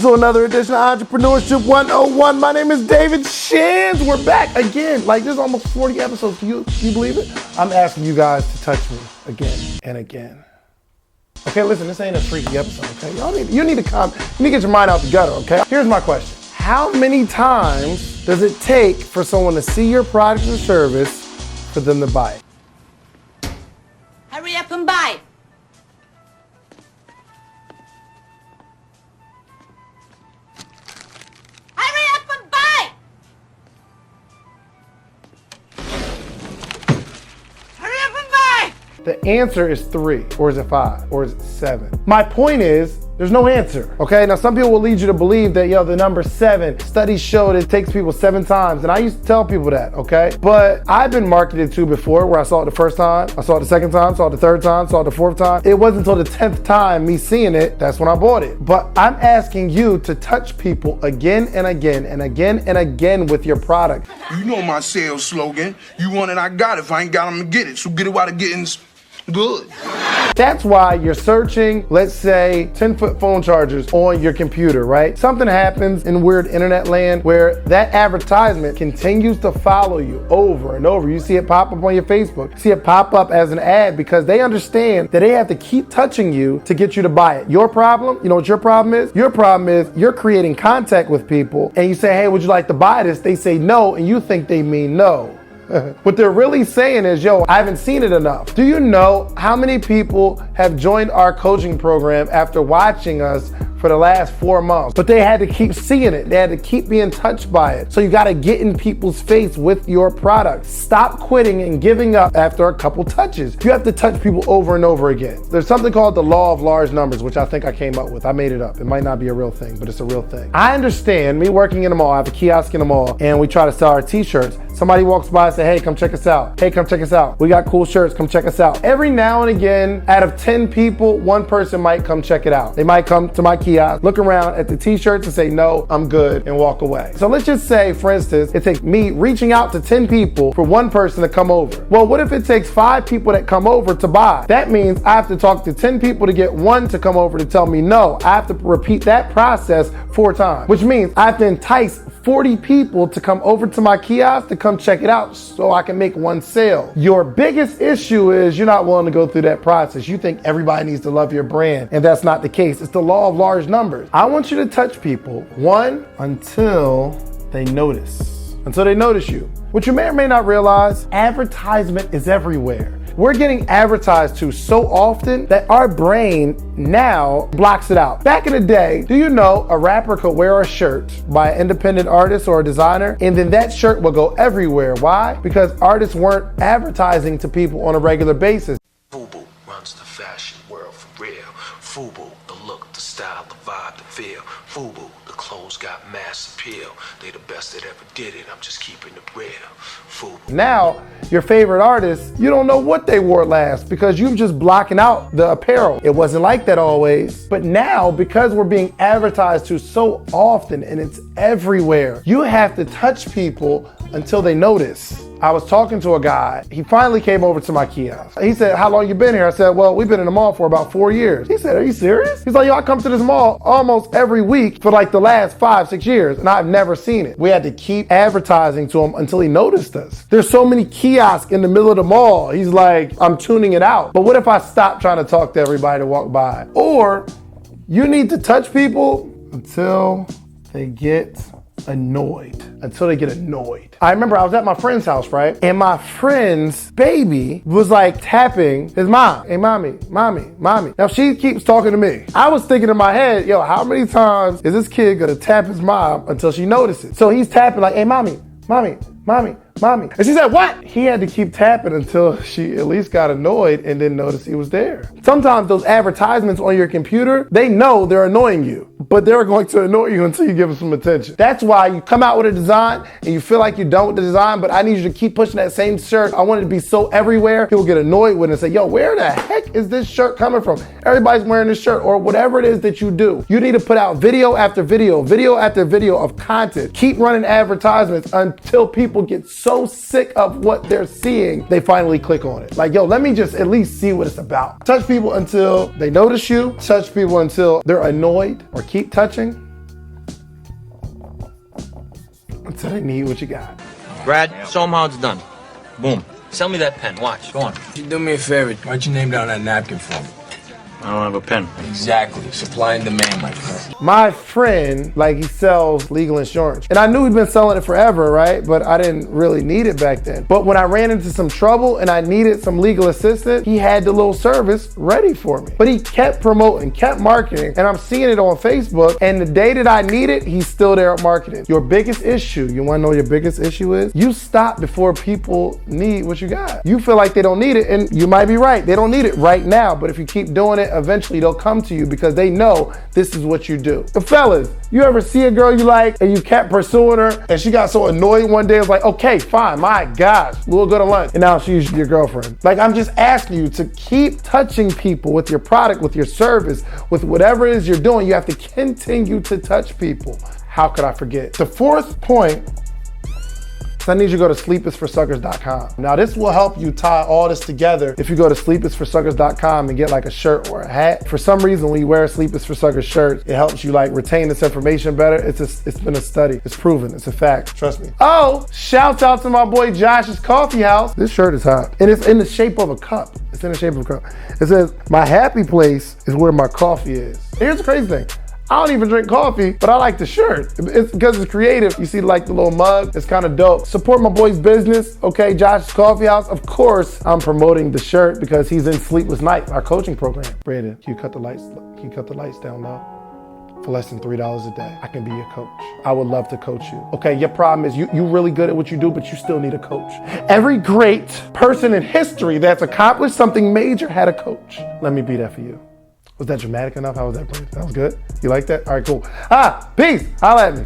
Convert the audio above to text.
to another edition of Entrepreneurship 101. My name is David Shands. We're back again. Like, there's almost 40 episodes. Can you believe it? I'm asking you guys to touch me again and again. Okay, listen, this ain't a freaky episode, okay? You need to get your mind out the gutter, okay? Here's my question. How many times does it take for someone to see your product or service for them to buy it? Hurry up and buy. Hurry up and buy. Hurry up and buy. The answer is 3, or is it 5, or is it 7? My point is, there's no answer, okay? Now, some people will lead you to believe that, the number 7, studies show that it takes people 7 times, and I used to tell people that, okay? But I've been marketed to before where I saw it the first time, I saw it the second time, saw it the third time, saw it the 4th time. It wasn't until the 10th time me seeing it, that's when I bought it. But I'm asking you to touch people again and again and again and again with your product. You know my sales slogan, you want it, I got it. If I ain't got it, I'm gonna get it. So get it while the getting's good. That's why you're searching, let's say, 10-foot phone chargers on your computer, right? Something happens in weird internet land where that advertisement continues to follow you over and over. You see it pop up on your Facebook, see it pop up as an ad because they understand that they have to keep touching you to get you to buy it. Your problem, you know what your problem is? Your problem is you're creating contact with people and you say, hey, would you like to buy this? They say no, and you think they mean no. What they're really saying is, I haven't seen it enough. Do you know how many people have joined our coaching program after watching us for the last 4 months? But they had to keep seeing it. They had to keep being touched by it. So you got to get in people's face with your product. Stop quitting and giving up after a couple touches. You have to touch people over and over again. There's something called the law of large numbers, which I think I came up with. I made it up. It might not be a real thing, but it's a real thing. I understand me working in a mall. I have a kiosk in a mall and we try to sell our t-shirts. Somebody walks by and say, hey, come check us out. Hey, come check us out. We got cool shirts. Come check us out. Every now and again, out of 10 people, 1 person might come check it out. They might come to my kiosk, look around at the t-shirts and say, no, I'm good, and walk away. So let's just say, for instance, it takes me reaching out to 10 people for 1 person to come over. Well, what if it takes 5 people that come over to buy? That means I have to talk to 10 people to get 1 to come over to tell me no. I have to repeat that process 4 times, which means I have to entice 40 people to come over to my kiosk to come check it out so I can make 1 sale. Your biggest issue is you're not willing to go through that process. You think everybody needs to love your brand, and that's not the case. It's the law of large numbers. I want you to touch people, 1, until they notice. Until they notice you. What you may or may not realize, advertisement is everywhere. We're getting advertised to so often that our brain now blocks it out. Back in the day, do you know a rapper could wear a shirt by an independent artist or a designer, and then that shirt will go everywhere? Why? Because artists weren't advertising to people on a regular basis. FUBU runs the fashion world for real. FUBU, the look, the style, the vibe, the feel. FUBU, the clothes got mass appeal. They the best that ever did it. I'm just keeping it real. FUBU. Now, your favorite artists, you don't know what they wore last because you're just blocking out the apparel. It wasn't like that always. But now, because we're being advertised to so often and it's everywhere, you have to touch people until they notice. I was talking to a guy. He finally came over to my kiosk. He said, how long you been here? I said, well, we've been in the mall for about 4 years. He said, are you serious? He's like, I come to this mall almost every week for like the last 5-6 years, and I've never seen it. We had to keep advertising to him until he noticed us. There's so many kiosks in the middle of the mall. He's like, I'm tuning it out. But what if I stop trying to talk to everybody to walk by? Or you need to touch people until they get annoyed. I remember I was at my friend's house, right? And my friend's baby was like tapping his mom. Hey, mommy. Now she keeps talking to me. I was thinking in my head, how many times is this kid gonna tap his mom until she notices? So he's tapping like, hey, mommy. And she said, what? He had to keep tapping until she at least got annoyed and didn't notice he was there. Sometimes those advertisements on your computer, they know they're annoying you, but they're going to annoy you until you give them some attention. That's why you come out with a design and you feel like you're done with the design, but I need you to keep pushing that same shirt. I want it to be so everywhere. People get annoyed with it and say, where the heck is this shirt coming from? Everybody's wearing this shirt, or whatever it is that you do. You need to put out video after video after video of content. Keep running advertisements until people get so sick of what they're seeing, they finally click on it. Like, let me just at least see what it's about. Touch people until they notice you. Touch people until they're annoyed, or keep touching until they need what you got. Brad, show them how it's done. Boom. Sell me that pen. Watch. Go on. You do me a favor. Write your name down on that napkin for me. I don't have a pen. Exactly. Supply and demand, my friend. My friend, like, he sells legal insurance. And I knew he'd been selling it forever, right? But I didn't really need it back then. But when I ran into some trouble and I needed some legal assistance, he had the little service ready for me. But he kept promoting, kept marketing, and I'm seeing it on Facebook. And the day that I need it, he's still there marketing. Your biggest issue, you wanna know what your biggest issue is? You stop before people need what you got. You feel like they don't need it, and you might be right. They don't need it right now, but if you keep doing it, eventually they'll come to you because they know this is what you do. The fellas, you ever see a girl you like and you kept pursuing her and she got so annoyed one day, it was like, okay, fine, my gosh, we'll go to lunch. And now she's your girlfriend. Like, I'm just asking you to keep touching people with your product, with your service, with whatever it is you're doing. You have to continue to touch people. How could I forget? The fourth point, I need you to go to sleepisforsuckers.com. Now, this will help you tie all this together if you go to sleepisforsuckers.com and get like a shirt or a hat. For some reason, when you wear a Sleep is for Suckers shirt, it helps you like retain this information better. It's been a study. It's proven. It's a fact. Trust me. Oh, shout out to my boy Josh's Coffee House. This shirt is hot. And it's in the shape of a cup. It's in the shape of a cup. It says, my happy place is where my coffee is. Here's the crazy thing. I don't even drink coffee, but I like the shirt. It's because it's creative. You see like the little mug, it's kind of dope. Support my boy's business, okay? Josh's Coffee House. Of course, I'm promoting the shirt because he's in Sleepless Night, our coaching program. Brandon, can you cut the lights down low? For less than $3 a day, I can be your coach. I would love to coach you. Okay, your problem is you're really good at what you do, but you still need a coach. Every great person in history that's accomplished something major had a coach. Let me be that for you. Was that dramatic enough? How was that, Brandon? That was good? You like that? All right, cool. Peace. Holla at me.